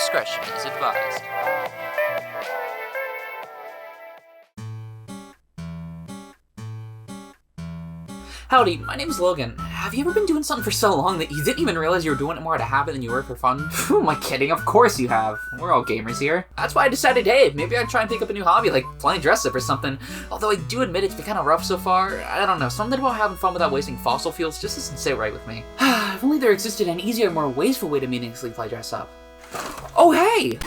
discretion is advised. Howdy, my name's Logan. Have you ever been doing something for so long that you didn't even realize you were doing it more out of habit than you were for fun? Who am I kidding? Of course you have. We're all gamers here. That's why I decided, hey, maybe I'd try and pick up a new hobby like playing dress up or something. Although I do admit it's been kind of rough so far. I don't know, something about having fun without wasting fossil fuels just doesn't sit right with me. If only there existed an easier, more wasteful way to meaningfully play dress up. Oh hey!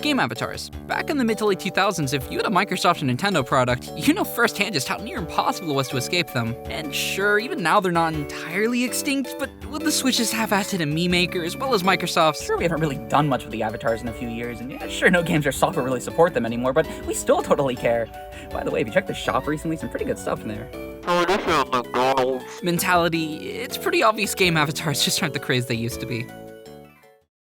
Game avatars. Back in the mid to late 2000s, if you had a Microsoft or Nintendo product, you know firsthand just how near impossible it was to escape them. And sure, even now they're not entirely extinct, but with the Switch's half-assed and Mii Maker, as well as Microsoft's, sure, we haven't really done much with the avatars in a few years, and yeah, sure, no games or software really support them anymore, but we still totally care. By the way, if you checked the shop recently, some pretty good stuff in there. Oh, this is McDonald's. Mentality, it's pretty obvious game avatars just aren't the craze they used to be.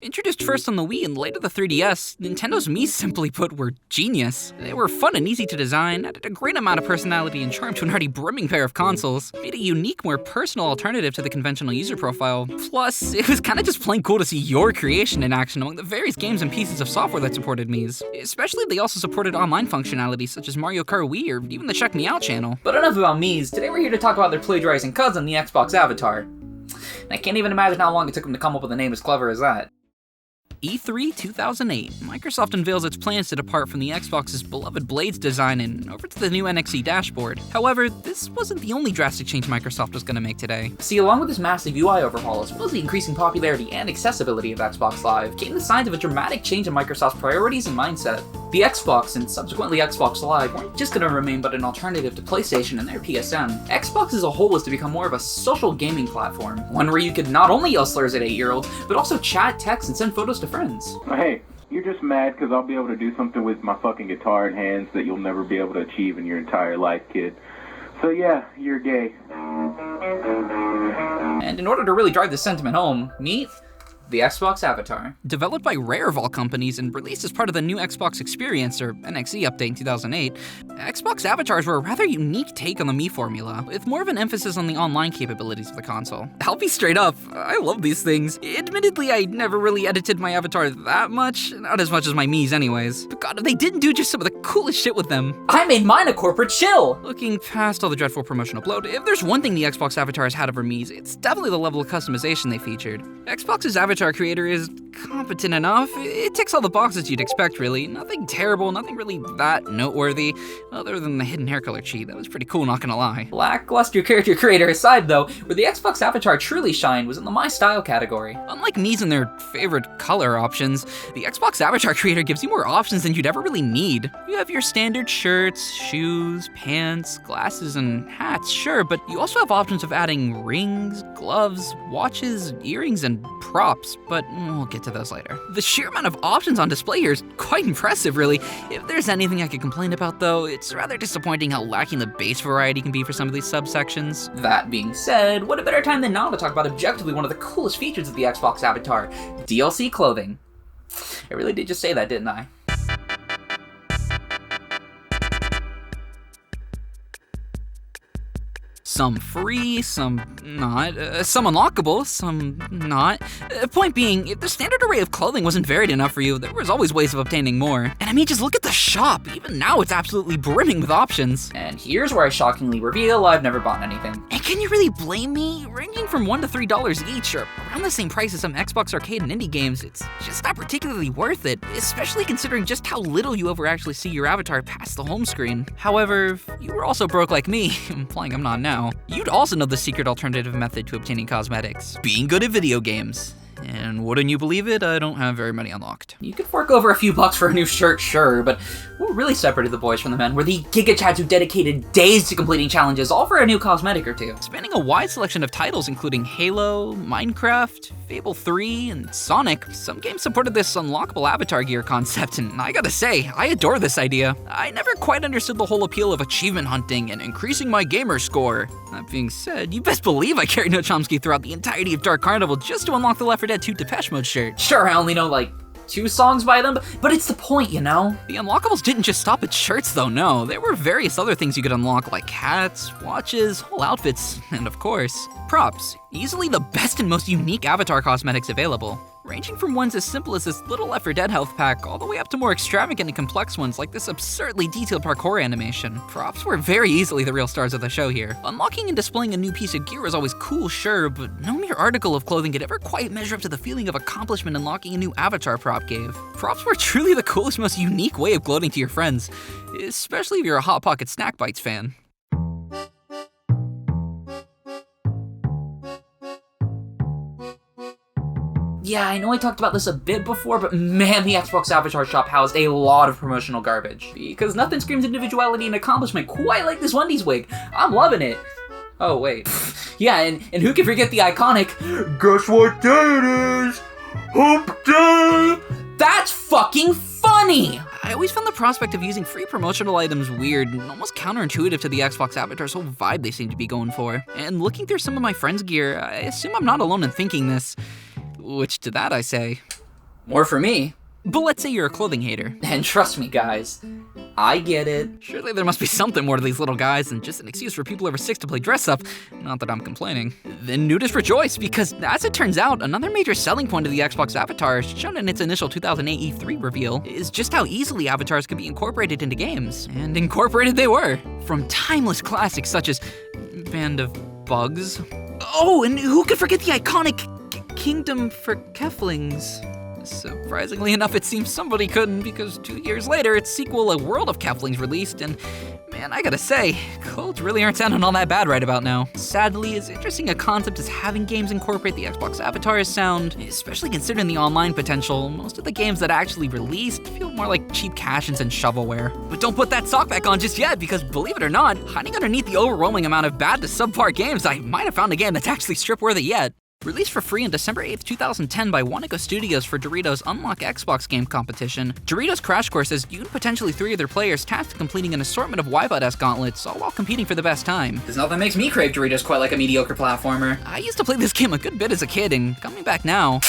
Introduced first on the Wii and later the 3DS, Nintendo's Mii, simply put, were genius. They were fun and easy to design, added a great amount of personality and charm to an already brimming pair of consoles, made a unique, more personal alternative to the conventional user profile. Plus, it was kinda just plain cool to see your creation in action among the various games and pieces of software that supported Mii's. Especially if they also supported online functionality such as Mario Kart Wii or even the Check Me Out channel. But enough about Mii's, today we're here to talk about their plagiarizing cousin, the Xbox Avatar. And I can't even imagine how long it took them to come up with a name as clever as that. E3 2008, Microsoft unveils its plans to depart from the Xbox's beloved Blades design and over to the new NXE dashboard. However, this wasn't the only drastic change Microsoft was going to make today. See, along with this massive UI overhaul, as well as the increasing popularity and accessibility of Xbox Live, came the signs of a dramatic change in Microsoft's priorities and mindset. The Xbox, and subsequently Xbox Live, weren't just going to remain but an alternative to PlayStation and their PSN. Xbox as a whole was to become more of a social gaming platform, one where you could not only yell slurs at 8-year-olds, but also chat, text, and send photos to friends. Hey, you're just mad because I'll be able to do something with my fucking guitar in hands that you'll never be able to achieve in your entire life, kid. So yeah, you're gay. And in order to really drive this sentiment home, meet the Xbox Avatar. Developed by Rare of all companies and released as part of the new Xbox Experience, or NXE update in 2008, Xbox Avatars were a rather unique take on the Mii formula, with more of an emphasis on the online capabilities of the console. I'll be straight up, I love these things. Admittedly, I never really edited my avatar that much, not as much as my Mii's anyways. But god, if they didn't do just some of the coolest shit with them. I made mine a corporate shill! Looking past all the dreadful promotional bloat, if there's one thing the Xbox Avatar has had over Mii's, it's definitely the level of customization they featured. Xbox's Avatar creator is competent enough. It ticks all the boxes you'd expect, really. Nothing terrible, nothing really that noteworthy, other than the hidden hair color cheat. That was pretty cool, not gonna lie. Lackluster character creator aside, though, where the Xbox Avatar truly shined was in the My Style category. Unlike Mii's and their favorite color options, the Xbox Avatar creator gives you more options than you'd ever really need. You have your standard shirts, shoes, pants, glasses, and hats, sure, but you also have options of adding rings, gloves, watches, earrings, and props, but we'll get to those later. The sheer amount of options on display here is quite impressive, really. If there's anything I could complain about, though, it's rather disappointing how lacking the base variety can be for some of these subsections. That being said, what a better time than now to talk about objectively one of the coolest features of the Xbox Avatar, DLC clothing. I really did just say that, didn't I? Some free, some not, some unlockable, some not. Point being, if the standard array of clothing wasn't varied enough for you, there was always ways of obtaining more. And I mean, just look at the shop. Even now, it's absolutely brimming with options. And here's where I shockingly reveal I've never bought anything. And can you really blame me? Ranging from $1 to $3 each, or around the same price as some Xbox arcade and indie games, it's just not particularly worth it, especially considering just how little you ever actually see your avatar past the home screen. However, if you were also broke like me, implying I'm not now, you'd also know the secret alternative method to obtaining cosmetics: being good at video games. And wouldn't you believe it, I don't have very many unlocked. You could fork over a few bucks for a new shirt, sure, but what really separated the boys from the men were the gigachads who dedicated days to completing challenges, all for a new cosmetic or two. Spanning a wide selection of titles including Halo, Minecraft, Fable 3, and Sonic, some games supported this unlockable avatar gear concept, and I gotta say, I adore this idea. I never quite understood the whole appeal of achievement hunting and increasing my gamer score. That being said, you best believe I carried No Chomsky throughout the entirety of Dark Carnival just to unlock the Left 4 Dead 2 Depeche Mode shirt. Sure, I only know like 2 songs by them, but it's the point, you know? The unlockables didn't just stop at shirts though, no. There were various other things you could unlock, like hats, watches, whole outfits, and of course, props. Easily the best and most unique avatar cosmetics available, ranging from ones as simple as this little Left 4 Dead health pack, all the way up to more extravagant and complex ones like this absurdly detailed parkour animation. Props were very easily the real stars of the show here. Unlocking and displaying a new piece of gear was always cool, sure, but no mere article of clothing could ever quite measure up to the feeling of accomplishment unlocking a new avatar prop gave. Props were truly the coolest, most unique way of gloating to your friends, especially if you're a Hot Pocket Snack Bites fan. Yeah, I know I talked about this a bit before, but man, the Xbox Avatar shop housed a lot of promotional garbage. Because nothing screams individuality and accomplishment quite like this Wendy's wig. I'm loving it. Oh, wait. Yeah, and who can forget the iconic, guess what day it is? Hump Day! That's fucking funny! I always found the prospect of using free promotional items weird and almost counterintuitive to the Xbox Avatar's whole vibe they seem to be going for. And looking through some of my friends' gear, I assume I'm not alone in thinking this. Which to that I say, more for me. But let's say you're a clothing hater. And trust me guys, I get it. Surely there must be something more to these little guys than just an excuse for people over 6 to play dress up. Not that I'm complaining. Then nudists rejoice, because as it turns out, another major selling point of the Xbox Avatar, shown in its initial 2008 E3 reveal, is just how easily avatars could be incorporated into games. And incorporated they were. From timeless classics such as Band of Bugs. Oh, and who could forget the iconic Kingdom for Keflings? Surprisingly enough, it seems somebody couldn't, because 2 years later, its sequel, A World of Keflings, released, and man, I gotta say, clothes really aren't sounding all that bad right about now. Sadly, as interesting a concept as having games incorporate the Xbox Avatar's sound, especially considering the online potential, most of the games that actually released feel more like cheap cash-ins and shovelware. But don't put that sock back on just yet, because believe it or not, hiding underneath the overwhelming amount of bad to subpar games, I might have found a game that's actually strip-worthy yet. Released for free on December 8th, 2010 by Wannago Studios for Doritos' Unlock Xbox game competition, Doritos Crash Course has you and potentially 3 other players tasked with completing an assortment of Wipeout-esque gauntlets, all while competing for the best time. There's nothing that makes me crave Doritos quite like a mediocre platformer. I used to play this game a good bit as a kid, and coming back now...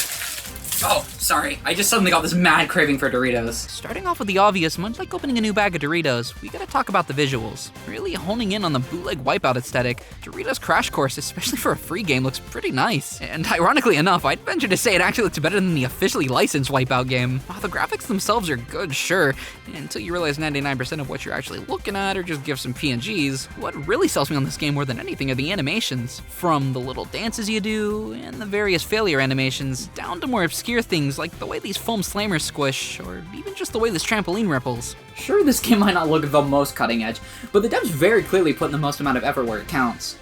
Oh, sorry. I just suddenly got this mad craving for Doritos. Starting off with the obvious, much like opening a new bag of Doritos, we gotta talk about the visuals. Really honing in on the bootleg Wipeout aesthetic, Doritos Crash Course, especially for a free game, looks pretty nice. And ironically enough, I'd venture to say it actually looks better than the officially licensed Wipeout game. While the graphics themselves are good, sure, until you realize 99% of what you're actually looking at are just GIFs and PNGs, what really sells me on this game more than anything are the animations. From the little dances you do, and the various failure animations, down to more obscure things like the way these foam slammers squish, or even just the way this trampoline ripples. Sure, this game might not look the most cutting edge, but the devs very clearly put in the most amount of effort where it counts.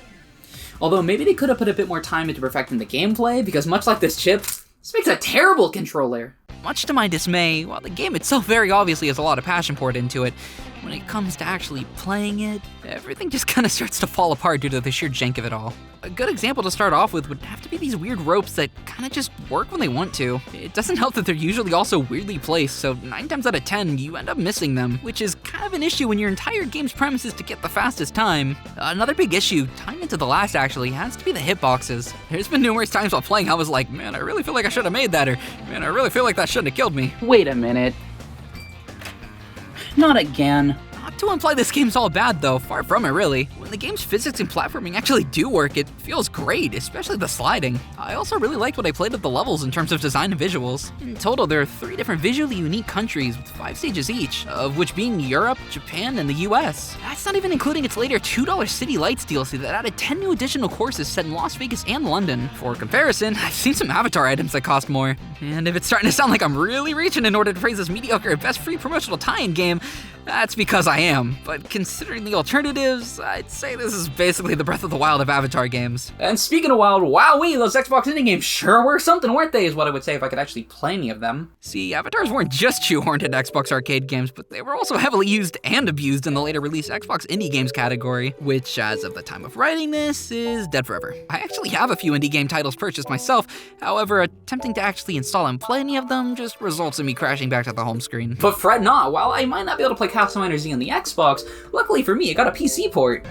Although maybe they could have put a bit more time into perfecting the gameplay, because much like this chip, this makes a terrible controller. Much to my dismay, while the game itself very obviously has a lot of passion poured into it, when it comes to actually playing it, everything just kind of starts to fall apart due to the sheer jank of it all. A good example to start off with would have to be these weird ropes that kind of just work when they want to. It doesn't help that they're usually also weirdly placed, so 9 times out of 10, you end up missing them, which is kind of an issue when your entire game's premise is to get the fastest time. Another big issue, tying into the last actually, has to be the hitboxes. There's been numerous times while playing I was like, man, I really feel like I should have made that, or man, I really feel like that shouldn't have killed me. Wait a minute. Not again. Not to imply this game's all bad though, far from it really. When the game's physics and platforming actually do work, it feels great, especially the sliding. I also really liked what I played of the levels in terms of design and visuals. In total, there are 3 different visually unique countries with 5 stages each, of which being Europe, Japan, and the US. That's not even including its later $2 City Lights DLC that added 10 new additional courses set in Las Vegas and London. For comparison, I've seen some Avatar items that cost more. And if it's starting to sound like I'm really reaching in order to praise this mediocre at best free promotional tie-in game, that's because I am. But considering the alternatives, I'd say this is basically the Breath of the Wild of Avatar games. And speaking of wild, wowee, those Xbox indie games sure were something, weren't they, is what I would say if I could actually play any of them. See, Avatars weren't just shoehorned into Xbox arcade games, but they were also heavily used and abused in the later released Xbox indie games category, which, as of the time of writing this, is dead forever. I actually have a few indie game titles purchased myself, however, attempting to actually install and play any of them just results in me crashing back to the home screen. But fret not, while I might not be able to play Castlevania Z on the Xbox, luckily for me, it got a PC port.